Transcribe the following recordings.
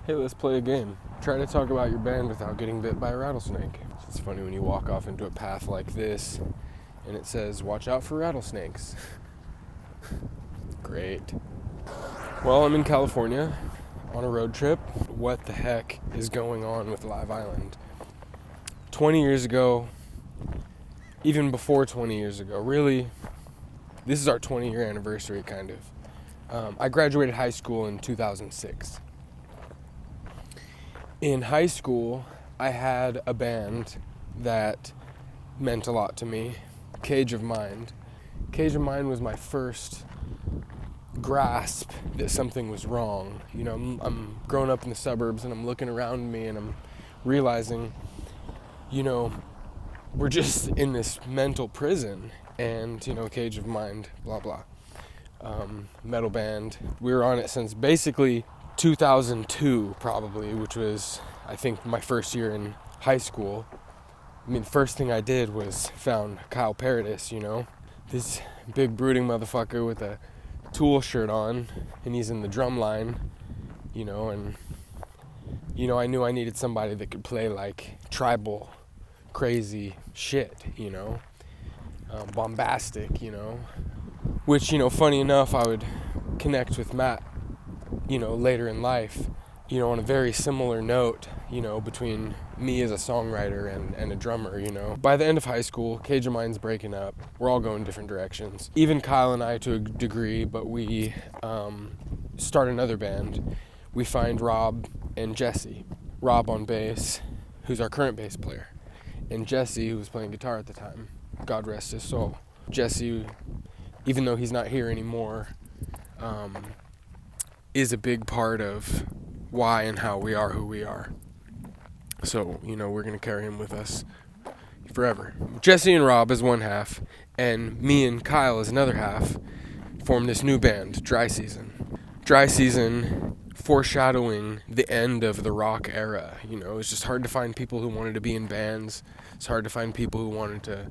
Hey, let's play a game. Try to talk about your band without getting bit by a rattlesnake. It's funny when you walk off into a path like this and it says, watch out for rattlesnakes. Great. Well, I'm in California on a road trip. What the heck is going on with Live Island? 20 years ago, even before 20 years ago, really, this is our 20-year anniversary, kind of. I graduated high school in 2006. In high school, I had a band that meant a lot to me, Cage of Mind. Cage of Mind was my first grasp that something was wrong. You know, I'm growing up in the suburbs and I'm looking around me and I'm realizing, you know, we're just in this mental prison. And, you know, Cage of Mind, blah, blah. Metal band. We were on it since basically 2002 probably, which was, I think, my first year in high school. I mean, the first thing I did was found Kyle Paradis, you know, this big brooding motherfucker with a Tool shirt on, and he's in the drum line, you know, and, you know, I knew I needed somebody that could play like tribal, crazy shit, you know, bombastic, you know, which, you know, funny enough, I would connect with Matt, you know, later in life, you know, on a very similar note, you know, between me as a songwriter and a drummer, you know. By the end of high school, Cage of Mind's breaking up. We're all going different directions. Even Kyle and I to a degree, but we start another band. We find Rob and Jesse. Rob on bass, who's our current bass player, and Jesse, who was playing guitar at the time. God rest his soul. Jesse, even though he's not here anymore, is a big part of why and how we are who we are. So, you know, we're going to carry him with us forever. Jesse and Rob as one half, and me and Kyle as another half, formed this new band, Dry Season. Dry Season foreshadowing the end of the rock era. You know, it's just hard to find people who wanted to be in bands. It's hard to find people who wanted to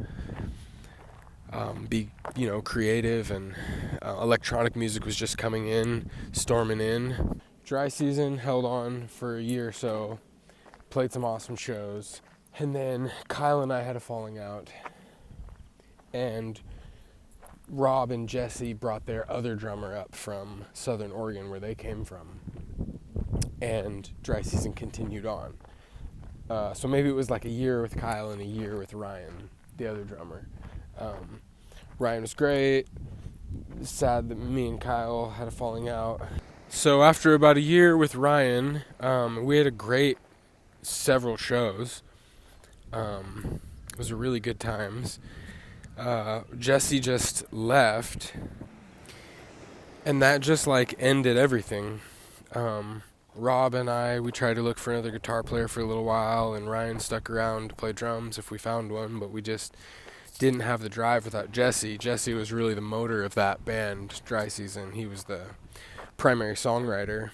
be, you know, creative, and electronic music was just coming in, storming in. Dry Season held on for a year or so, played some awesome shows, and then Kyle and I had a falling out, and Rob and Jesse brought their other drummer up from Southern Oregon, where they came from, and Dry Season continued on. So maybe it was like a year with Kyle and a year with Ryan, the other drummer. Ryan was great. Sad that me and Kyle had a falling out. So after about a year with Ryan, we had a great several shows. Those were really good times. Jesse just left, and that just like ended everything. Rob and I, we tried to look for another guitar player for a little while, and Ryan stuck around to play drums if we found one, but we just didn't have the drive without Jesse. Jesse was really the motor of that band, Dry Season. He was the primary songwriter.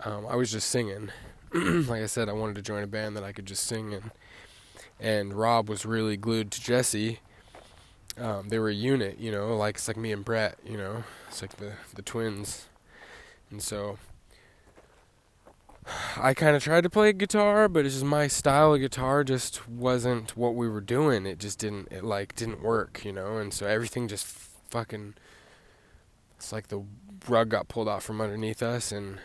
I was just singing. Like I said, I wanted to join a band that I could just sing in. And Rob was really glued to Jesse. They were a unit, you know, like it's like me and Brett, you know. It's like the twins. And so I kind of tried to play guitar, but it's just my style of guitar just wasn't what we were doing. It just didn't work, you know. And so everything just fucking, it's like the rug got pulled out from underneath us, and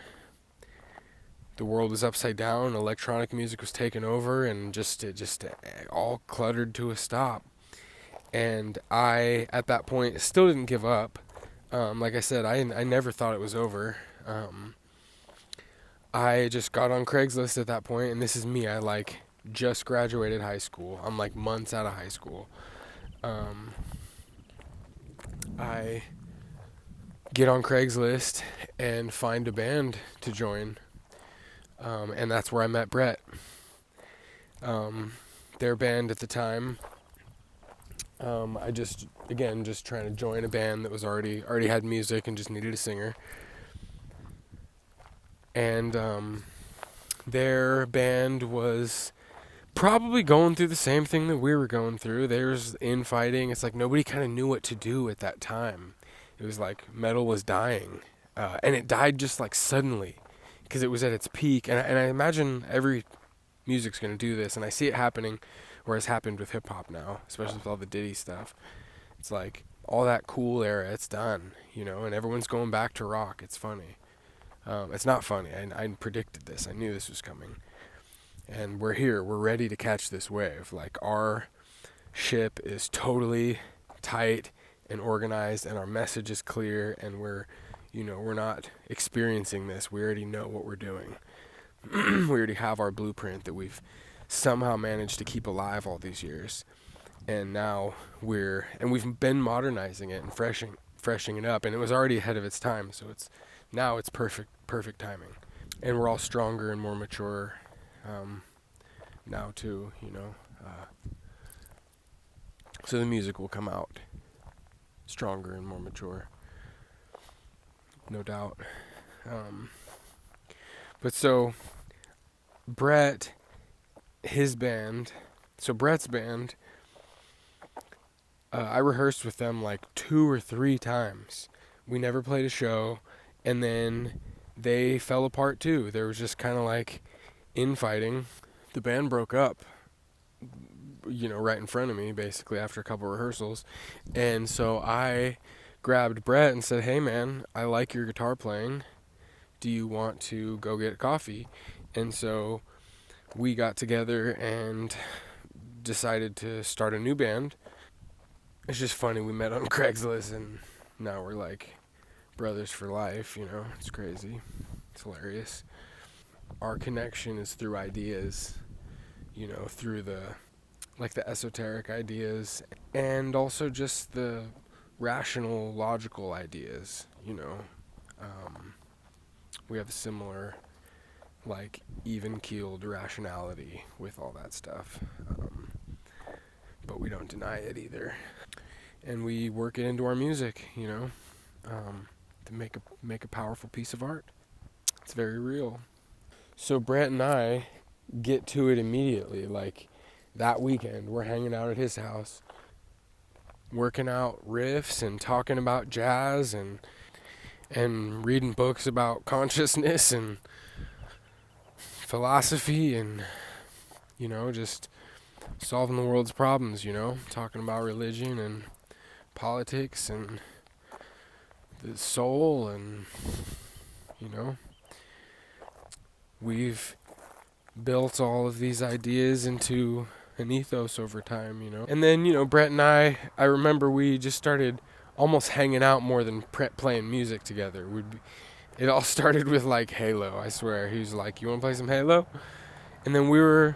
the world was upside down. Electronic music was taken over, and it all cluttered to a stop. And I, at that point, still didn't give up. Like I said, I never thought it was over. I just got on Craigslist at that point, and this is me. I like just graduated high school. I'm like months out of high school. I get on Craigslist and find a band to join, and that's where I met Brett. Their band at the time. I just trying to join a band that was already had music and just needed a singer. And their band was probably going through the same thing that we were going through. There's infighting. It's like nobody kind of knew what to do at that time. It was like metal was dying. And it died just like suddenly. because it was at its peak. And I imagine every music's going to do this, and I see it happening where it's happened with hip-hop now, especially with all the Diddy stuff. It's like all that cool era, it's done, and everyone's going back to rock. It's funny. It's not funny. I predicted this. I knew this was coming. And we're here. We're ready to catch this wave. Like, our ship is totally tight and organized, and our message is clear, and we're not experiencing this. We already know what we're doing. We already have our blueprint that we've somehow managed to keep alive all these years. And now we've been modernizing it and freshening it up, and it was already ahead of its time, so it's perfect timing. And we're all stronger and more mature now too, so the music will come out stronger and more mature, no doubt. But so Brett, his band, so Brett's band, I rehearsed with them like 2 or 3 times. We never played a show, and then they fell apart too. There was just kind of like infighting. The band broke up, right in front of me, basically, after a couple rehearsals. And so I grabbed Brett and said, "Hey man, I like your guitar playing. Do you want to go get coffee?" And so we got together and decided to start a new band. It's just funny, we met on Craigslist, and now we're like brothers for life, It's crazy. It's hilarious. Our connection is through ideas, through the esoteric ideas, and also just the rational, logical ideas, we have a similar, even-keeled rationality with all that stuff, but we don't deny it either. And we work it into our music, to make a powerful piece of art. It's very real. So Brett and I get to it immediately. Like, that weekend, we're hanging out at his house, working out riffs and talking about jazz and reading books about consciousness and philosophy and, just solving the world's problems, talking about religion and politics and the soul, and we've built all of these ideas into an ethos over time, And then, Brett and I remember we just started almost hanging out more than playing music together. It all started with Halo, I swear. He was like, "You want to play some Halo?" And then we were,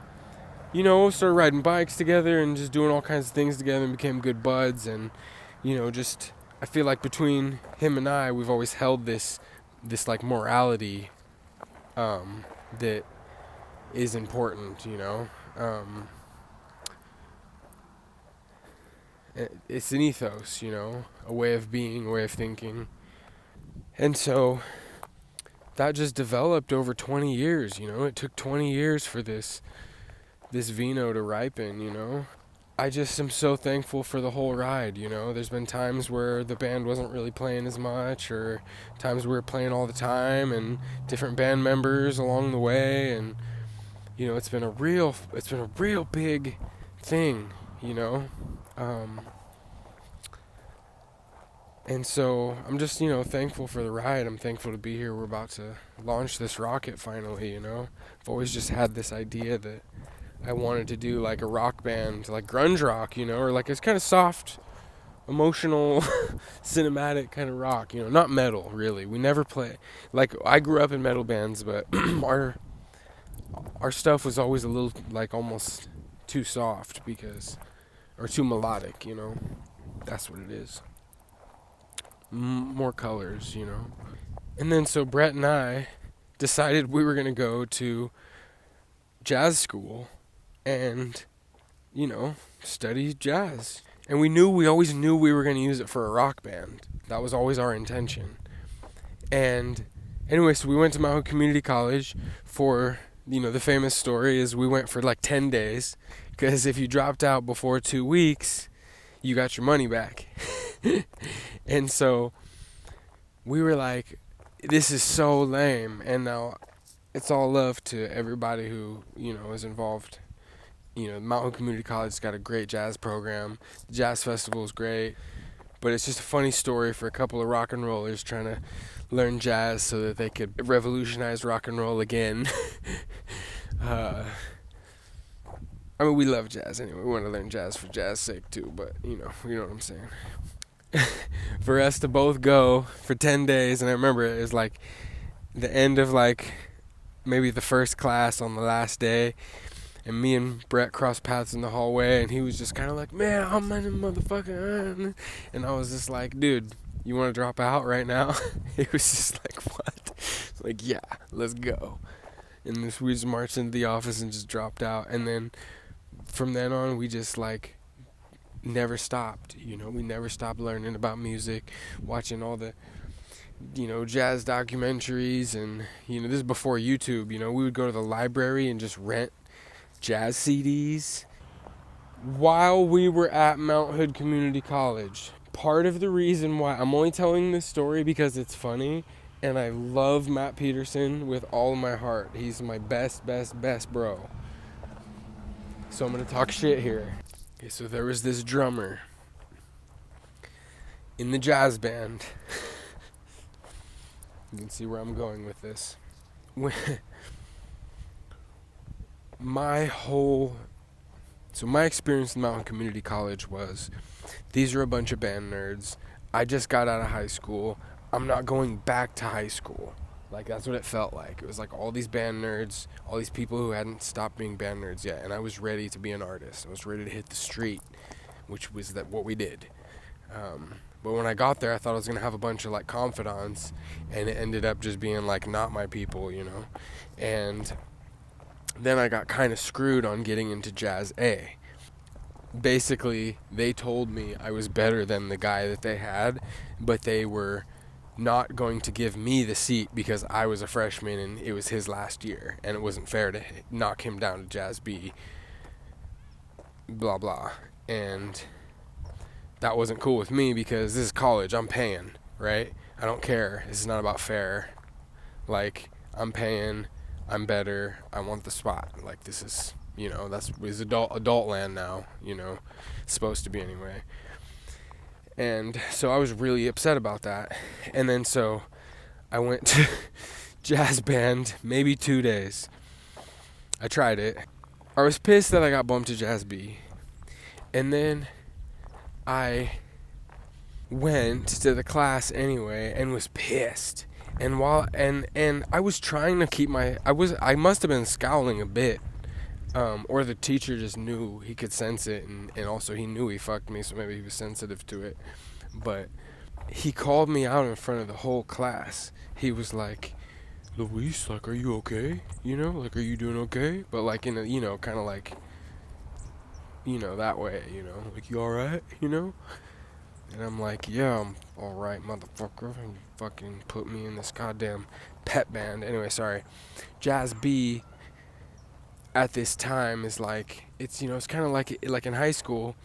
started riding bikes together and just doing all kinds of things together and became good buds. And, I feel like between him and I, we've always held this morality that is important, It's an ethos, a way of being, a way of thinking. And so that just developed over 20 years, It took 20 years for this vino to ripen, I just am so thankful for the whole ride, There's been times where the band wasn't really playing as much, or times we were playing all the time, and different band members along the way, and it's been a real big thing, and so I'm just, thankful for the ride. I'm thankful to be here. We're about to launch this rocket finally, I've always just had this idea that I wanted to do a rock band, grunge rock, or it's kind of soft, emotional, cinematic kind of rock, not metal, really. We never play, I grew up in metal bands, but our stuff was always a little, almost too soft or too melodic, That's what it is. More colors, And then so Brett and I decided we were going to go to jazz school and, study jazz. And we always knew we were going to use it for a rock band. That was always our intention. And anyway, so we went to Mount Community College for, the famous story is we went for 10 days, because if you dropped out before 2 weeks, you got your money back. And so we were like, this is so lame. And now it's all love to everybody who, is involved. Mount Hood Community College has got a great jazz program. The jazz festival is great. But it's just a funny story for a couple of rock and rollers trying to learn jazz so that they could revolutionize rock and roll again. We love jazz anyway. We want to learn jazz for jazz's sake too, but you know what I'm saying. For us to both go for 10 days, and I remember it was like the end of like maybe the first class on the last day, and me and Brett crossed paths in the hallway, and he was just kind of like, man, I'm in a motherfucker. And I was just like, dude, you want to drop out right now? He was just like, what? Like, yeah, let's go. And this, we just marched into the office and just dropped out. And then from then on, we just like never stopped. We never stopped learning about music, watching all the jazz documentaries. And this is before YouTube. We would go to the library and just rent jazz CDs while we were at Mount Hood Community College. Part of the reason why I'm only telling this story because it's funny, and I love Matt Peterson with all of my heart. He's my best bro. So I'm gonna talk shit here. Okay, so there was this drummer in the jazz band. You can see where I'm going with this. My experience in Mountain Community College was, these are a bunch of band nerds. I just got out of high school. I'm not going back to high school. Like, that's what it felt like. It was like all these band nerds, all these people who hadn't stopped being band nerds yet, and I was ready to be an artist. I was ready to hit the street, which was what we did. But when I got there, I thought I was going to have a bunch of like confidants, and it ended up just being like not my people, And then I got kind of screwed on getting into Jazz A. Basically, they told me I was better than the guy that they had, but they were not going to give me the seat because I was a freshman and it was his last year, and it wasn't fair to knock him down to Jazz B, blah blah. And that wasn't cool with me because this is college. I'm paying, right? I don't care. This is not about fair. Like, I'm paying, I'm better, I want the spot. Like, this is, is adult land now, it's supposed to be anyway. And so I was really upset about that. And then so I went to jazz band maybe 2 days. I tried it. I was pissed that I got bumped to Jazz B. And then I went to the class anyway and was pissed. And I was trying to keep I must have been scowling a bit. Or the teacher just knew, he could sense it, and also he knew he fucked me, so maybe he was sensitive to it. But he called me out in front of the whole class. He was like, Luis, like, are you okay? Like, are you doing okay? But like in a, kind of like, that way, like, you alright, And I'm like, yeah, I'm alright, motherfucker. And fucking put me in this goddamn pep band. Anyway, sorry. Jazz B at this time is like, it's it's kind of like in high school.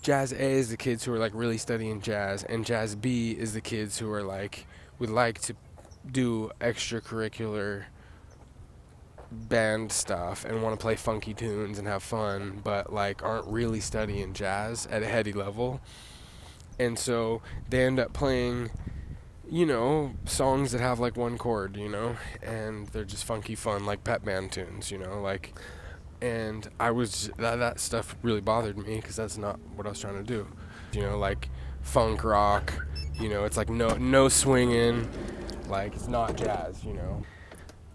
Jazz A is the kids who are like really studying jazz, and Jazz B is the kids who are like would like to do extracurricular band stuff and want to play funky tunes and have fun, but like aren't really studying jazz at a heady level. And so they end up playing songs that have like one chord, and they're just funky fun, like pep band tunes, like. And I was that stuff really bothered me because that's not what I was trying to do, like funk rock, it's like no swinging, like it's not jazz,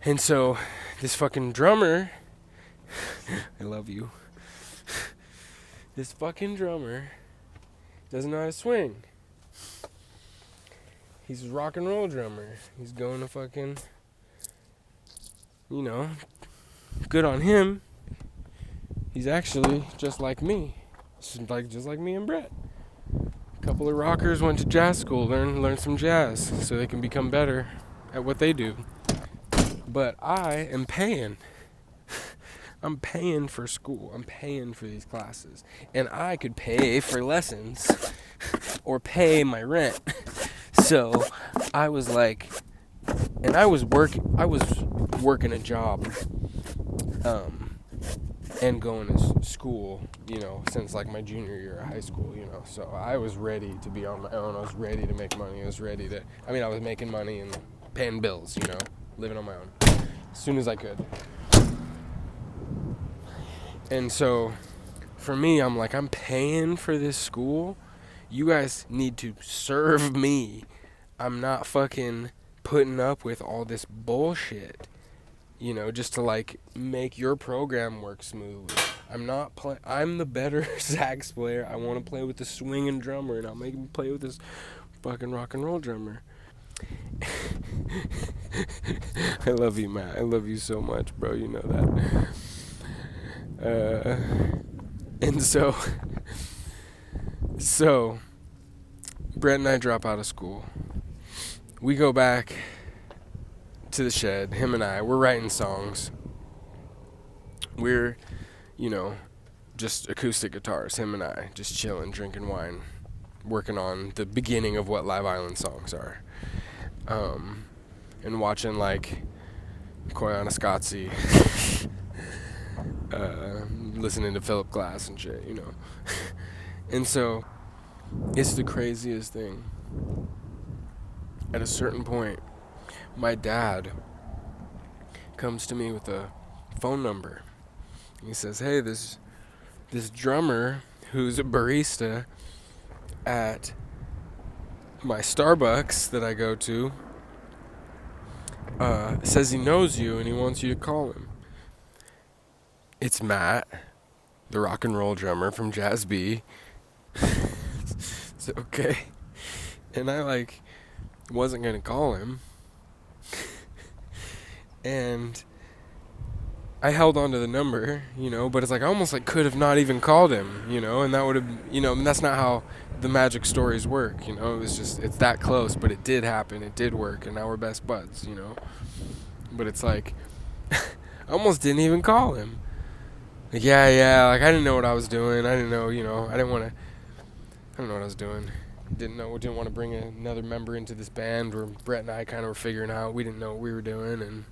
And so this fucking drummer, I love you. This fucking drummer doesn't know how to swing. He's a rock and roll drummer. He's going to fucking, good on him. He's actually just like me. Just like me and Brett. A couple of rockers went to jazz school, learn some jazz so they can become better at what they do. But I am paying. I'm paying for school. I'm paying for these classes. And I could pay for lessons or pay my rent. So I was like, and I was working a job, and going to school, since like my junior year of high school, so I was ready to be on my own. I was ready to make money. I was making money and paying bills, living on my own as soon as I could. And so for me, I'm like, I'm paying for this school. You guys need to serve me. I'm not fucking putting up with all this bullshit, just to like make your program work smoothly. I'm the better sax player. I want to play with the swinging drummer, and I'll make him play with this fucking rock and roll drummer. I love you, Matt. I love you so much, bro. You know that. And so Brett and I drop out of school. We go back to the shed. Him and I, we're writing songs. We're, just acoustic guitars. Him and I, just chilling, drinking wine, working on the beginning of what Live Island songs are. And watching like Koyaanisqatsi, listening to Philip Glass and shit, And so it's the craziest thing. At a certain point, my dad comes to me with a phone number. He says, hey, this drummer who's a barista at my Starbucks that I go to says he knows you and he wants you to call him. It's Matt, the rock and roll drummer from Jazz B. So, okay. And I wasn't going to call him. And I held on to the number, but it's I almost could have not even called him, and that would have, and that's not how the magic stories work, it was just, it's that close, but it did happen, it did work, and now we're best buds, but it's I almost didn't even call him. I didn't know what I was doing, I didn't know, I don't know what I was doing. Didn't want to bring another member into this band where Brett and I kind of were figuring out, we didn't know what we were doing, and,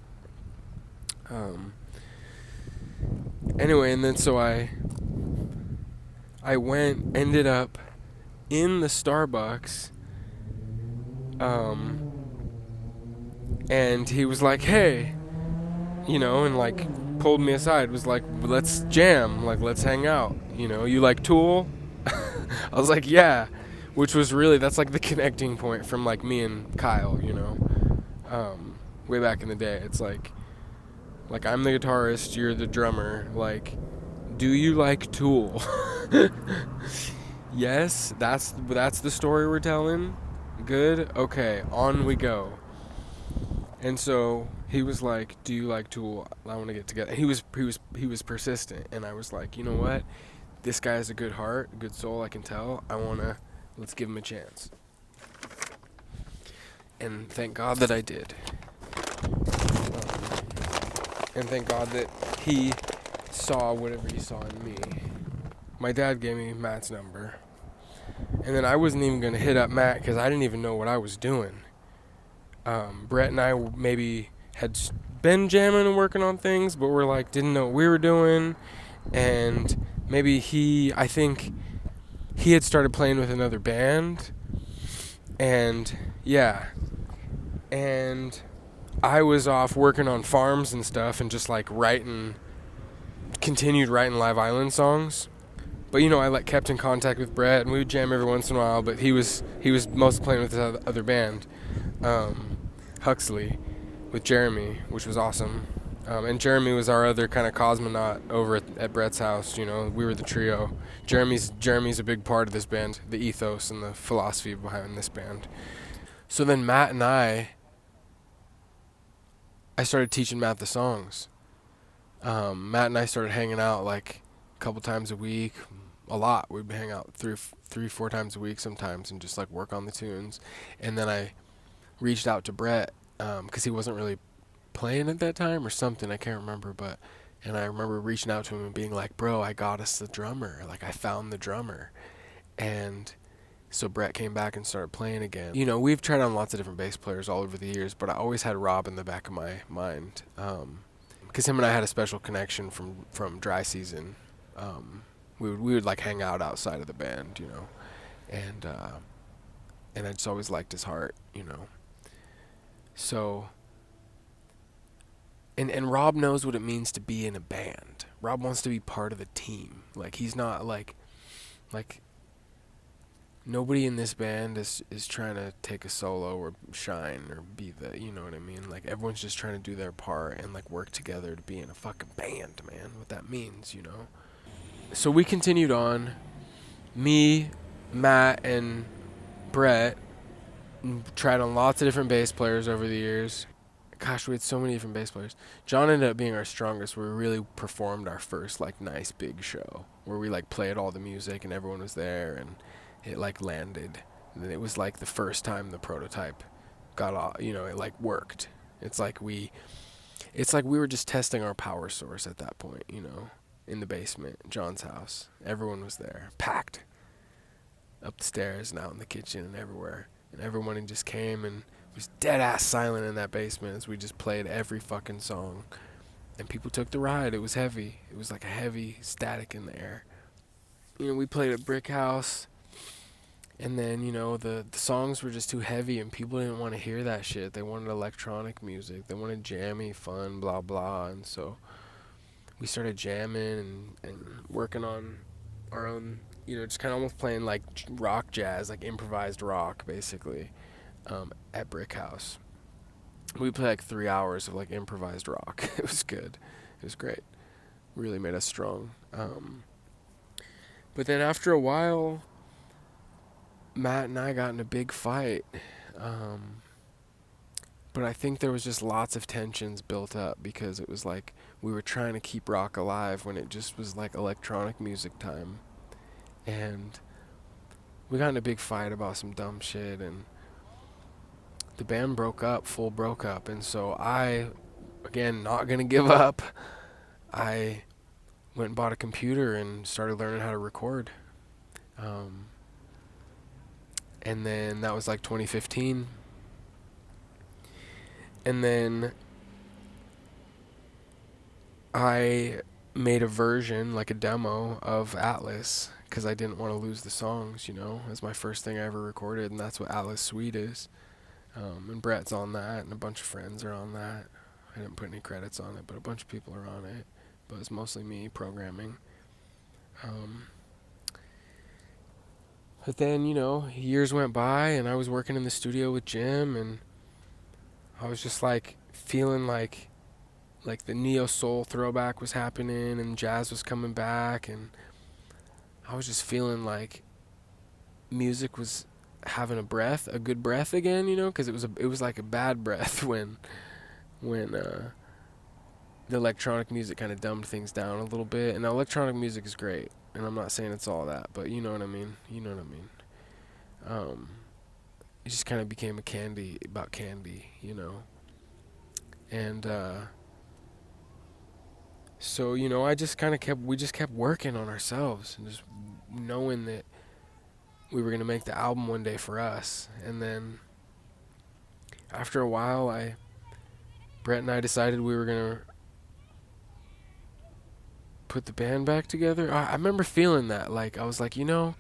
anyway, and then so I ended up in the Starbucks, and he was like, hey, and pulled me aside, was like, let's jam, let's hang out, you like Tool? I was like, yeah, which was really, that's the connecting point from me and Kyle, way back in the day. It's I'm the guitarist, you're the drummer, do you like Tool? Yes, that's the story we're telling. Good, okay, on we go. And so he was like, do you like Tool? I want to get together. He was persistent, and I was like, you know what, this guy has a good heart, a good soul, I can tell. Let's give him a chance. And thank God that I did. And thank God that he saw whatever he saw in me. My dad gave me Matt's number. And then I wasn't even going to hit up Matt because I didn't even know what I was doing. Brett and I maybe had been jamming and working on things, but we're didn't know what we were doing. And maybe I think he had started playing with another band. And yeah. And I was off working on farms and stuff and just continued writing Live Island songs. But I kept in contact with Brett, and we would jam every once in a while, but he was mostly playing with this other band, Huxley, with Jeremy, which was awesome. And Jeremy was our other kind of cosmonaut over at Brett's house, we were the trio. Jeremy's a big part of this band, the ethos and the philosophy behind this band. So then Matt and I started teaching Matt the songs. Matt and I started hanging out a couple times a week, a lot. We'd hang out 3-4 times a week sometimes and just work on the tunes. And then I reached out to Brett because he wasn't really playing at that time or something, I can't remember, and I remember reaching out to him and being like, bro, I got us the drummer, I found the drummer. And So Brett came back and started playing again. You know, we've tried on lots of different bass players all over the years, but I always had Rob in the back of my mind. Because him and I had a special connection from Dry Season. We would like hang out outside of the band, you know, and I just always liked his heart, you know. So, and Rob knows what it means to be in a band. Rob wants to be part of the team. Like, he's not like nobody in this band is trying to take a solo or shine or be the, you know what I mean? Like, everyone's just trying to do their part and like work together to be in a fucking band, man. What that means, you know? So we continued on. Me, Matt, and Brett tried on lots of different bass players over the years. Gosh, we had so many different bass players. John ended up being our strongest, where we really performed our first like nice big show where we like played all the music and everyone was there and it like landed. And it was like the first time the prototype got off, you know, it like worked. It's like we were just testing our power source at that point, you know, in the basement, John's house. Everyone was there, packed, up the stairs and out in the kitchen and everywhere. And everyone just came and it was dead ass silent in that basement as we just played every fucking song. And people took the ride. It was heavy. It was like a heavy static in the air. You know, we played at Brick House. And then, you know, the songs were just too heavy and people didn't want to hear that shit. They wanted electronic music. They wanted jammy, fun, blah, blah. And so we started jamming and working on our own, you know, just kind of almost playing like rock jazz, like improvised rock, basically, at Brick House. We played like 3 hours of like improvised rock. It was good. It was great. Really made us strong. But then after a while, Matt and I got in a big fight. But I think there was just lots of tensions built up because it was like we were trying to keep rock alive when it just was like electronic music time. And we got in a big fight about some dumb shit and the band broke up. And so I, again, not gonna give up, I went and bought a computer and started learning how to record. And then that was like 2015. And then I made a version, like a demo of Atlas, because I didn't want to lose the songs, you know. It was my first thing I ever recorded, and that's what Atlas Suite is. And Brett's on that, and a bunch of friends are on that. I didn't put any credits on it, but a bunch of people are on it. But it's mostly me programming. But then, you know, years went by, and I was working in the studio with Jim, and I was just like feeling like the neo soul throwback was happening, and jazz was coming back, and I was just feeling like music was having a good breath again, you know, because it was like a bad breath when the electronic music kind of dumbed things down a little bit. And electronic music is great, and I'm not saying it's all that, but you know what I mean. It just kind of became about candy, you know. And so, you know, we just kept working on ourselves and just knowing that we were going to make the album one day for us. And then after a while, Brett and I decided we were going to put the band back together. I remember feeling that, like, I was like, you know,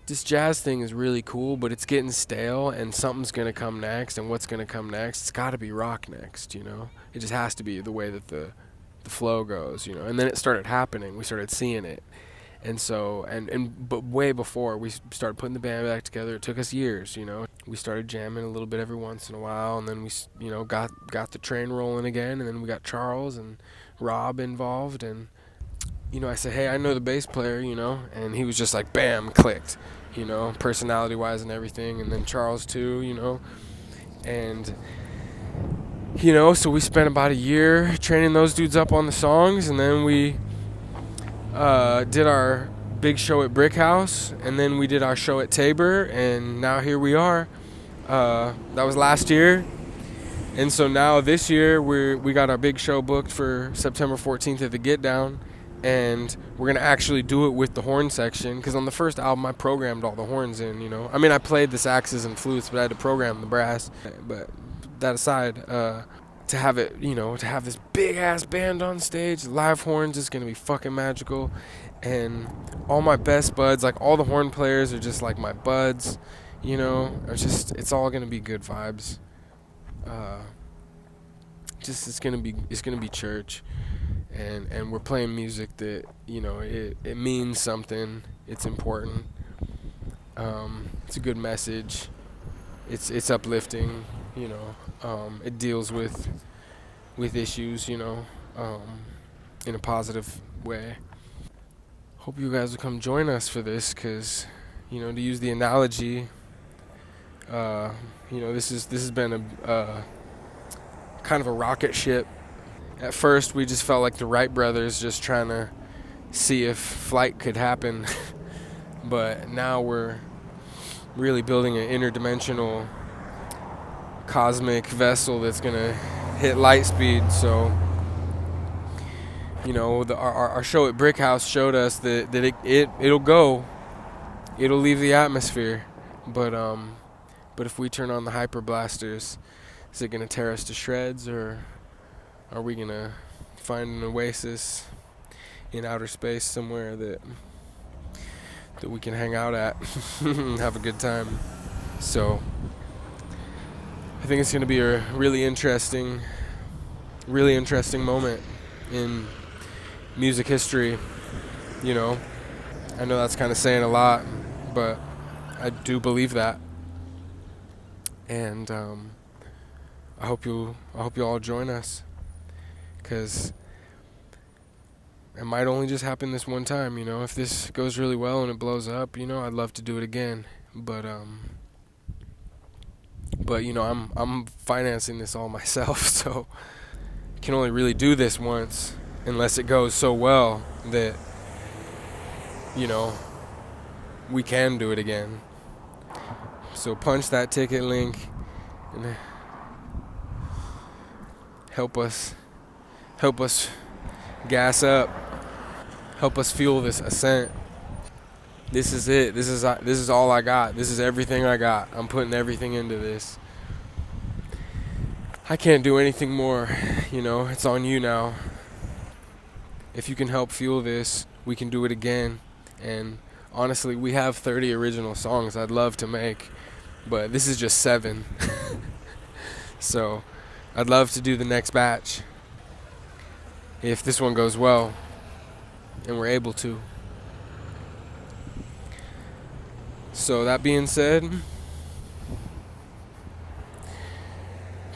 this jazz thing is really cool, but it's getting stale, and something's going to come next, and what's going to come next? It's got to be rock next, you know? It just has to be the way that the flow goes, you know? And then it started happening. We started seeing it. And so, but way before we started putting the band back together, it took us years, you know? We started jamming a little bit every once in a while, and then we, you know, got the train rolling again, and then we got Charles and Rob involved, and, you know, I said, hey, I know the bass player, you know? And he was just like, bam, clicked. You know, personality-wise and everything, and then Charles too, you know, and, you know, so we spent about a year training those dudes up on the songs, and then we did our big show at Brick House, and then we did our show at Tabor, and now here we are. That was last year, and so now this year we got our big show booked for September 14th at the Get Down, and we're gonna actually do it with the horn section, because on the first album I programmed all the horns in, I mean, I played the saxes and flutes, but I had to program the brass. But that aside, to have it, to have this big ass band on stage, live horns, is gonna be fucking magical. And all my best buds, like all the horn players are just like my buds, it's all gonna be good vibes. Just it's gonna be church, and we're playing music that it means something. It's important. It's a good message. It's uplifting. It deals with issues. In a positive way. Hope you guys will come join us for this, because to use the analogy, this has been a kind of a rocket ship. At first, we just felt like the Wright brothers, just trying to see if flight could happen. But now we're really building an interdimensional cosmic vessel that's gonna hit light speed. So, our show at Brick House showed us that it'll leave the atmosphere. But if we turn on the hyper blasters, is it gonna tear us to shreds, or are we gonna find an oasis in outer space somewhere that we can hang out at and have a good time? So I think it's gonna be a really interesting moment in music history. I know that's kind of saying a lot, but I do believe that. And I hope you all join us, because it might only just happen this one time. If this goes really well and it blows up, I'd love to do it again. But I'm financing this all myself, so I can only really do this once, unless it goes so well that we can do it again. So punch that ticket link and help us gas up, help us fuel this ascent. This is it. This is all I got. This is everything I got. I'm putting everything into this. I can't do anything more. It's on you now. If you can help fuel this, we can do it again. And honestly, we have 30 original songs I'd love to make, but this is just 7. So I'd love to do the next batch if this one goes well and we're able to. So that being said,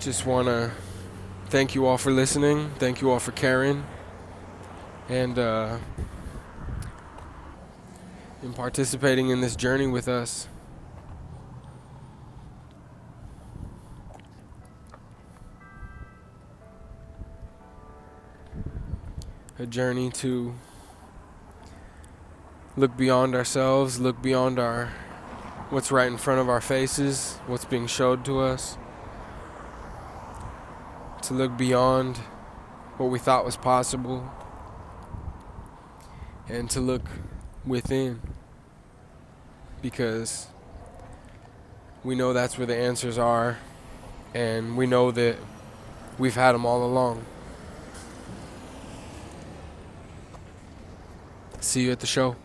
just want to thank you all for listening. Thank you all for caring. And in participating in this journey with us. A journey to look beyond ourselves, look beyond what's right in front of our faces, what's being showed to us, to look beyond what we thought was possible, and to look within, because we know that's where the answers are, and we know that we've had them all along. See you at the show.